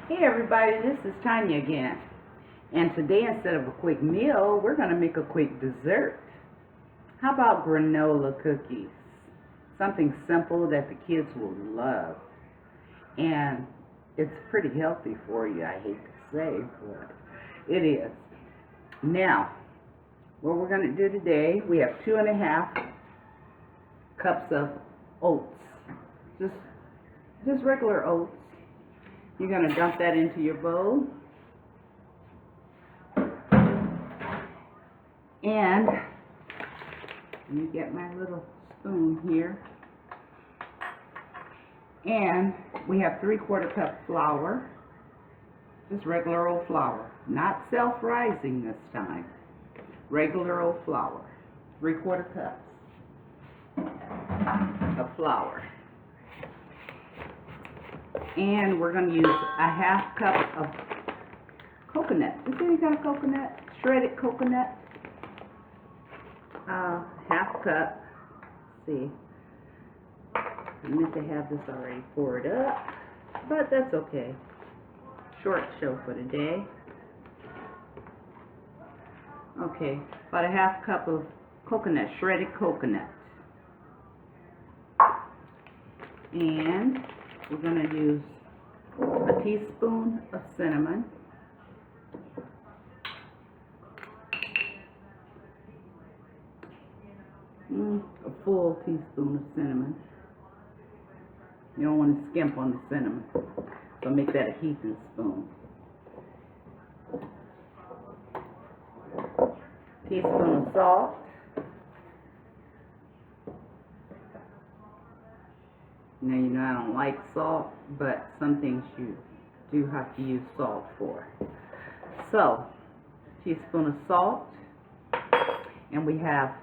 Hey everybody, this is Tanya again. And today, instead of a quick meal, we're going to make a quick dessert. How about granola cookies? Something simple that the kids will love. And it's pretty healthy for you, I hate to say, but it is. Now, what we're going to do today, we have 2.5 cups of oats. Just regular oats. You're going to dump that into your bowl. And let me get my little spoon here. And we have 3/4 cup flour. Just regular old flour. Not self-rising this time. Regular old flour. 3/4 cups of flour. And we're going to use a 1/2 cup of coconut. Is there any kind of coconut? Shredded coconut. 1/2 cup. Let's see. I meant to have this already poured up, but that's okay. Short show for today. Okay, about a 1/2 cup of coconut, shredded coconut. And we're going to use a teaspoon of cinnamon. A full teaspoon of cinnamon. You don't want to skimp on the cinnamon, so make that a heaping spoon. Teaspoon of salt. Now, you know I don't like salt, but some things you do have to use salt for. So, teaspoon of salt, and we have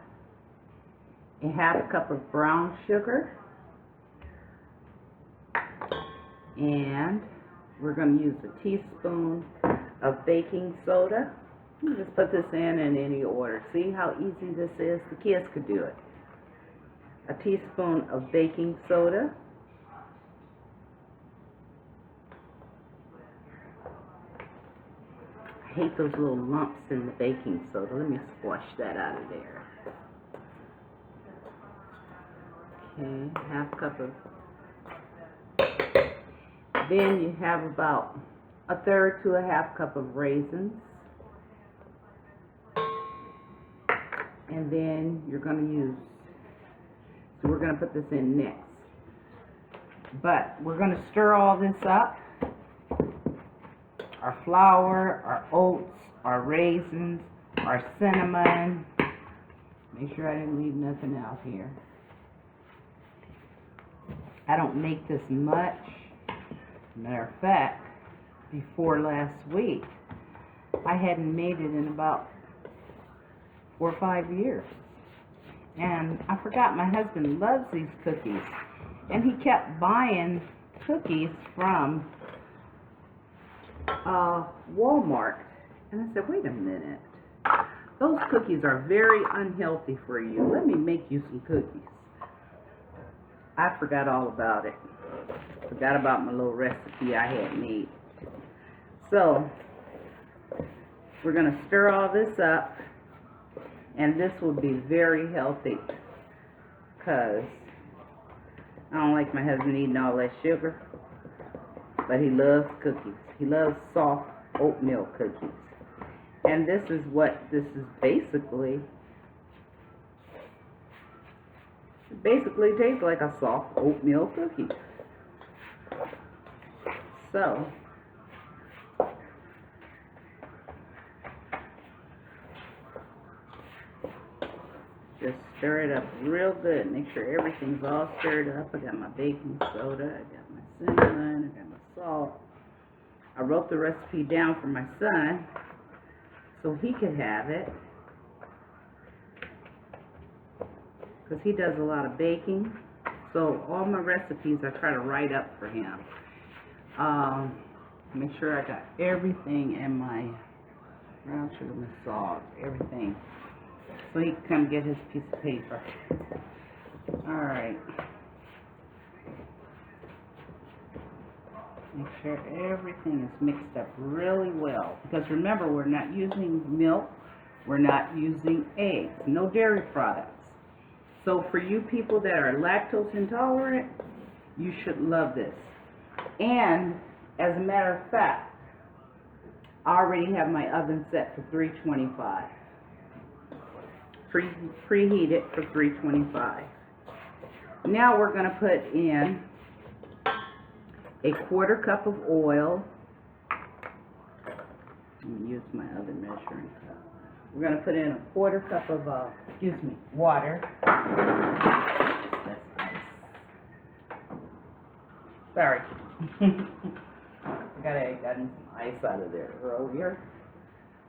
a 1/2 cup of brown sugar, and we're going to use a teaspoon of baking soda. Just put this in any order. See how easy this is? The kids could do it. A teaspoon of baking soda. I hate those little lumps in the baking soda. Let me squash that out of there. Okay, 1/2 cup of. Then you have about 1/3 to a 1/2 cup of raisins. And then you're going to use, so we're going to put this in next. But we're going to stir all this up. Our flour, our oats, our raisins, our cinnamon. Make sure I didn't leave nothing out here. I don't make this much. Matter of fact, before last week, I hadn't made it in about 4 or 5 years. And I forgot my husband loves these cookies. And he kept buying cookies from Walmart. And I said, wait a minute. Those cookies are very unhealthy for you. Let me make you some cookies. I forgot all about it. Forgot about my little recipe I had made. So, we're going to stir all this up. And this will be very healthy. Because I don't like my husband eating all that sugar. But he loves cookies. He loves soft oatmeal cookies. And this is what this is basically. It basically tastes like a soft oatmeal cookie. So, just stir it up real good. Make sure everything's all stirred up. I got my baking soda. I got my cinnamon. I got my salt. I wrote the recipe down for my son so he could have it. Because he does a lot of baking. So all my recipes I try to write up for him. Make sure I got everything in my brown sugar, my salt, everything. So he can come get his piece of paper. Alright. Make sure everything is mixed up really well. Because remember, we're not using milk. We're not using eggs. No dairy products. So for you people that are lactose intolerant, you should love this. And as a matter of fact, I already have my oven set for 325. Preheat it for 325. Now we're going to put in a 1/4 cup of oil. I'm going to use my oven measuring cup. We're going to put in a 1/4 cup of, water. That's nice. Sorry. I got some ice out of there earlier.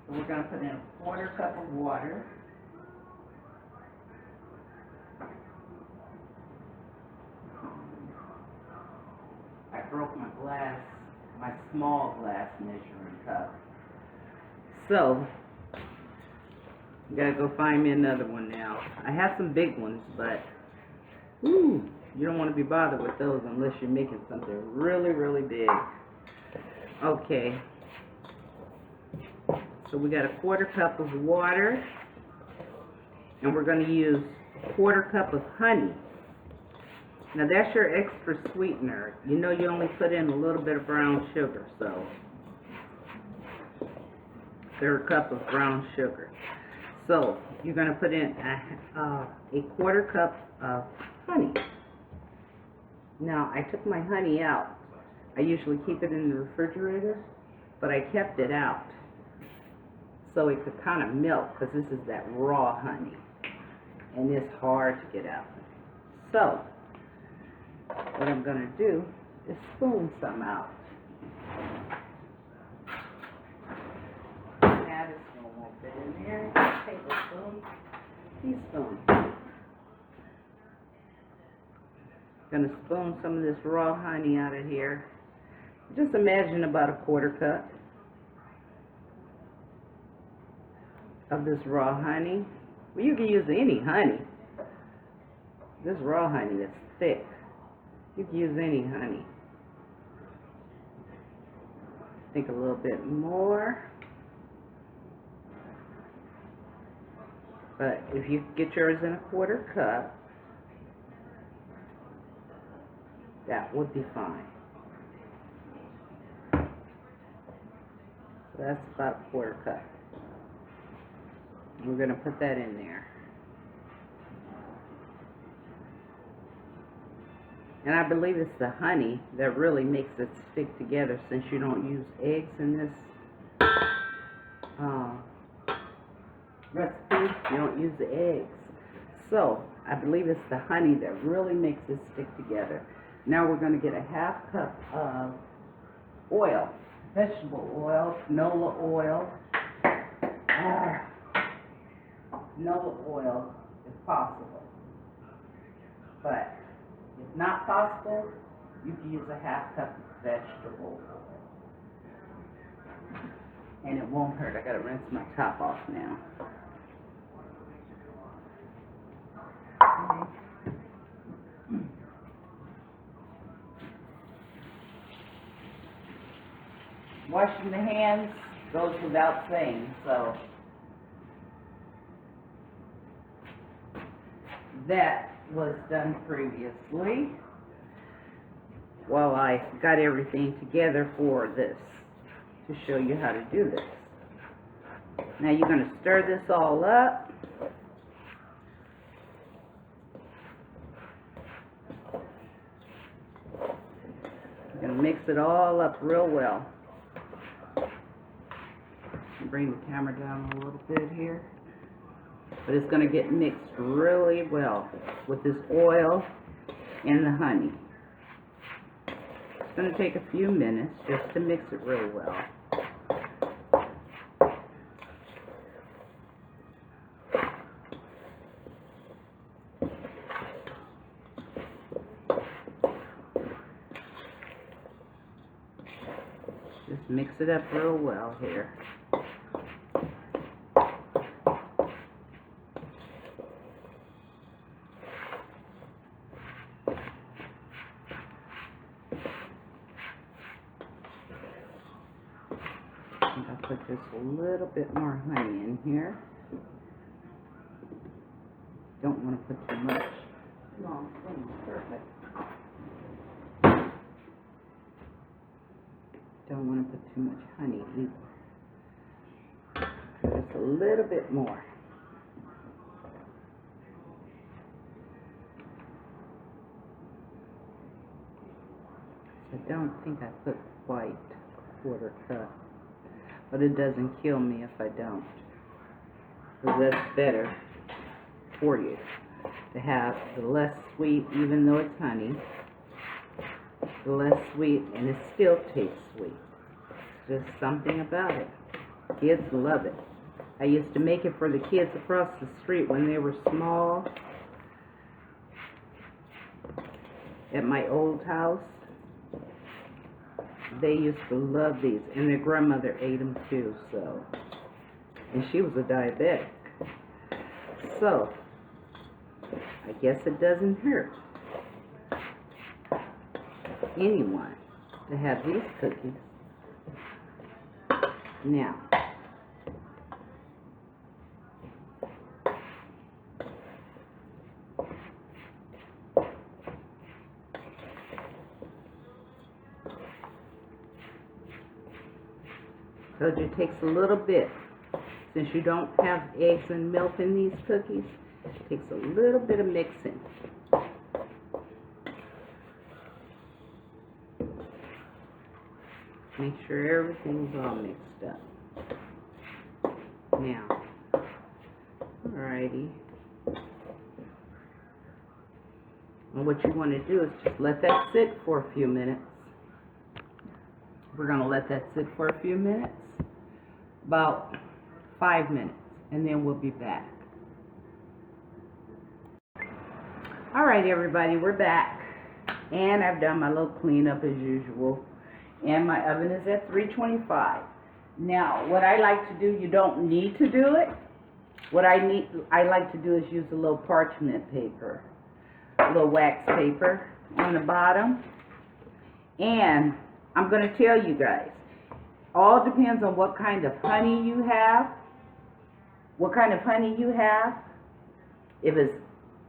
So we're going to put in a 1/4 cup of water. I broke my small glass measuring cup. So, you gotta go find me another one now. I have some big ones, but, you don't want to be bothered with those unless you're making something really, really big. Okay. So we got a 1/4 cup of water, and we're going to use a 1/4 cup of honey. Now that's your extra sweetener. You know you only put in a little bit of brown sugar, so 1/3 cup of brown sugar. So you're going to put in a 1/4 cup of honey. Now I took my honey out. I usually keep it in the refrigerator, but I kept it out so it could kind of melt, because this is that raw honey, and it's hard to get out. So what I'm going to do is spoon some out. Add a spoon a little bit in there. Tablespoon, teaspoon. Going to spoon some of this raw honey out of here. Just imagine about a 1/4 cup of this raw honey. Well, you can use any honey. This raw honey is thick. You can use any honey. I think a little bit more. But if you get yours in a 1/4 cup, that would be fine. So that's about a 1/4 cup. We're going to put that in there. And I believe it's the honey that really makes it stick together, since you don't use eggs in this recipe. You don't use the eggs. So I believe it's the honey that really makes it stick together. Now we're going to get a 1/2 cup of oil, vegetable oil, canola oil. Canola oil if possible. But if not possible, you can use a 1/2 cup of vegetable oil. And it won't hurt. I gotta rinse my top off now. Okay. Washing the hands goes without saying, so that was done previously while I got everything together for this, to show you how to do this. Now you're going to stir this all up. You're going to mix it all up real well. Bring the camera down a little bit here. But it's going to get mixed really well with this oil and the honey. It's going to take a few minutes just to mix it really well. Just mix it up real well here. Put just a little bit more honey in here. Don't want to put too much. No, perfect. Don't want to put too much honey either. Just a little bit more. I don't think I put quite a quarter cup, but it doesn't kill me if I don't, because that's better for you to have the less sweet, even though it's honey, the less sweet, and it still tastes sweet. Just something about it. Kids love it. I used to make it for the kids across the street when they were small at my old house. They used to love these, and their grandmother ate them too, so. And she was a diabetic. So, I guess it doesn't hurt anyone to have these cookies. Now, so it takes a little bit, since you don't have eggs and milk in these cookies, it takes a little bit of mixing. Make sure everything's all mixed up. Now, alrighty. And what you want to do is just let that sit for a few minutes. We're going to let that sit for a few minutes, about 5 minutes, and then we'll be back. Alright everybody, we're back, and I've done my little cleanup as usual, and my oven is at 325. Now, what I like to do, you don't need to do it. What I like to do is use a little parchment paper, a little wax paper on the bottom, and I'm going to tell you guys, all depends on what kind of honey you have. What kind of honey you have. If it's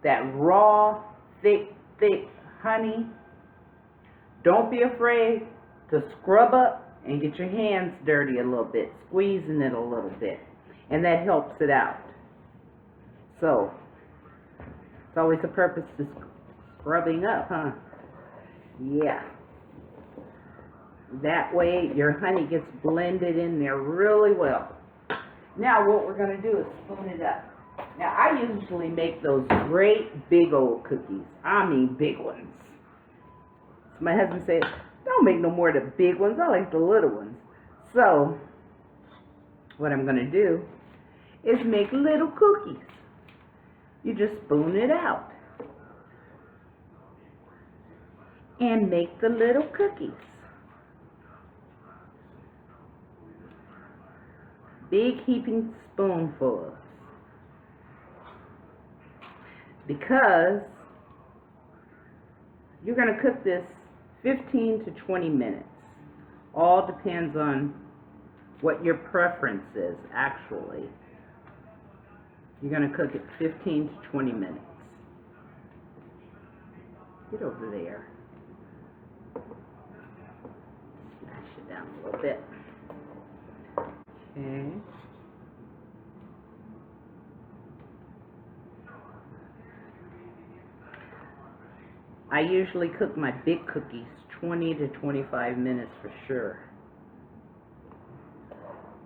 that raw, thick honey, don't be afraid to scrub up and get your hands dirty a little bit, squeezing it a little bit, and that helps it out. So, it's always a purpose to scrubbing up, huh? Yeah. That way your honey gets blended in there really well. Now what we're going to do is spoon it up. Now I usually make those great big old cookies. I mean big ones. My husband said, don't make no more of the big ones. I like the little ones. So what I'm going to do is make little cookies. You just spoon it out and make the little cookies. Big heaping spoonfuls, because you're going to cook this 15 to 20 minutes. All depends on what your preference is, actually. You're going to cook it 15 to 20 minutes. Get over there. Smash it down a little bit. Okay. I usually cook my big cookies 20 to 25 minutes for sure.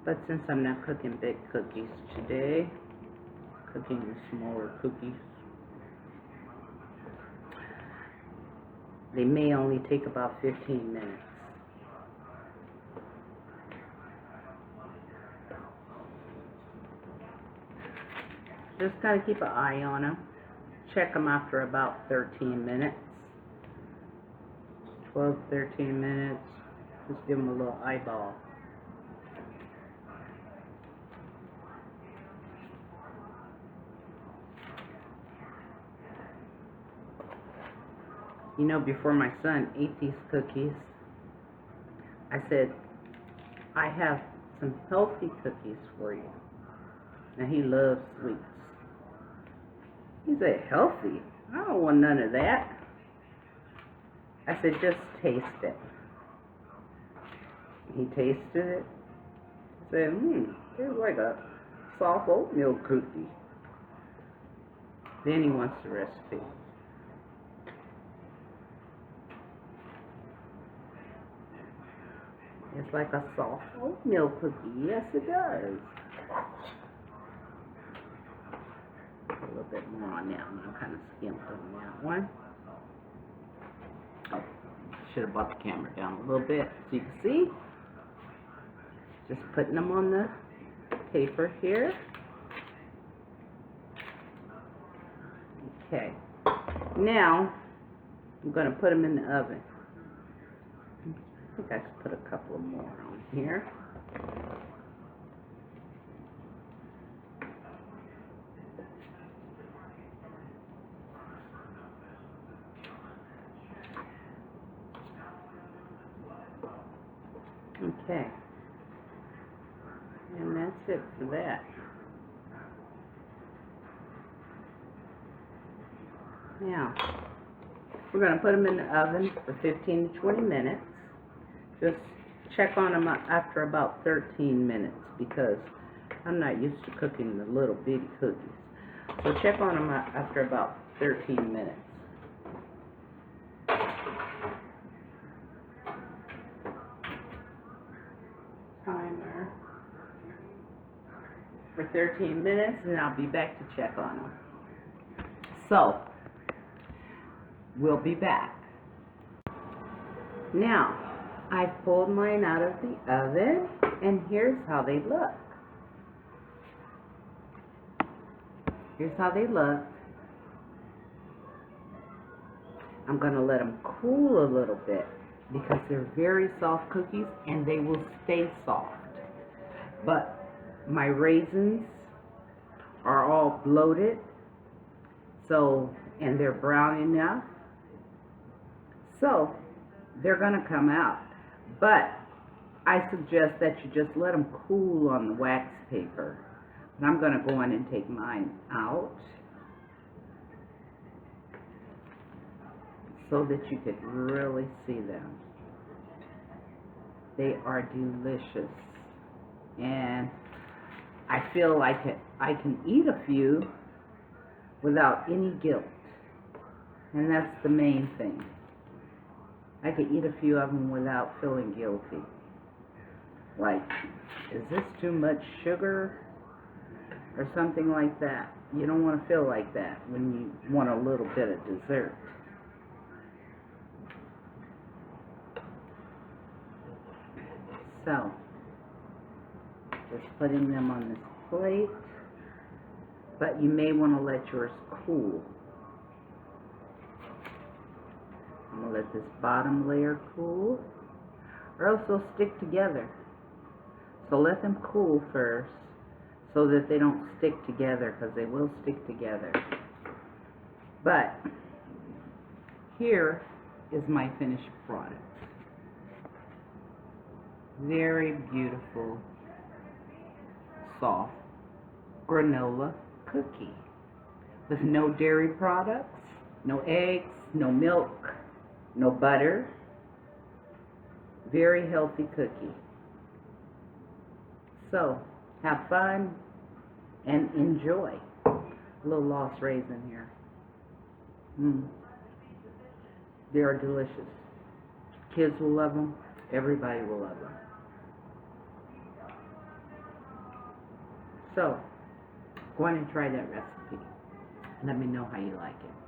But since I'm not cooking big cookies today, cooking the smaller cookies, they may only take about 15 minutes. Just gotta keep an eye on them. Check them after about 13 minutes. 12, 13 minutes. Just give them a little eyeball. You know, before my son ate these cookies, I said, I have some healthy cookies for you. Now, he loves sweets. He said, healthy? I don't want none of that. I said, just taste it. He tasted it. Said, it's like a soft oatmeal cookie. Then he wants the recipe. It's like a soft oatmeal cookie. Yes, it does. A little bit more on that one. I'm kind of skimped on that one. Oh, should have brought the camera down a little bit so you can see. Just putting them on the paper here. Okay. Now, I'm going to put them in the oven. I think I could put a couple more on here. Okay. And that's it for that. Now, we're going to put them in the oven for 15 to 20 minutes. Just check on them after about 13 minutes because I'm not used to cooking the little bitty cookies. So check on them after about 13 minutes. Timer for 13 minutes and I'll be back to check on them. So, we'll be back. Now, I've pulled mine out of the oven, and here's how they look. Here's how they look. I'm going to let them cool a little bit because they're very soft cookies, and they will stay soft. But my raisins are all bloated, and they're brown enough, so they're going to come out. But I suggest that you just let them cool on the wax paper. And I'm going to go in and take mine out so that you could really see them. They are delicious. And I feel like I can eat a few without any guilt. And that's the main thing. I could eat a few of them without feeling guilty. Like, is this too much sugar? Or something like that. You don't want to feel like that when you want a little bit of dessert. So, just putting them on this plate. But you may want to let yours cool. I'm going to let this bottom layer cool, or else they'll stick together. So let them cool first so that they don't stick together, because they will stick together. But here is my finished product. Very beautiful, soft granola cookie with no dairy products, no eggs, no milk, no butter. Very healthy cookie. So, have fun and enjoy. A little lost raisin here. They are delicious. Kids will love them. Everybody will love them. So, go on and try that recipe. Let me know how you like it.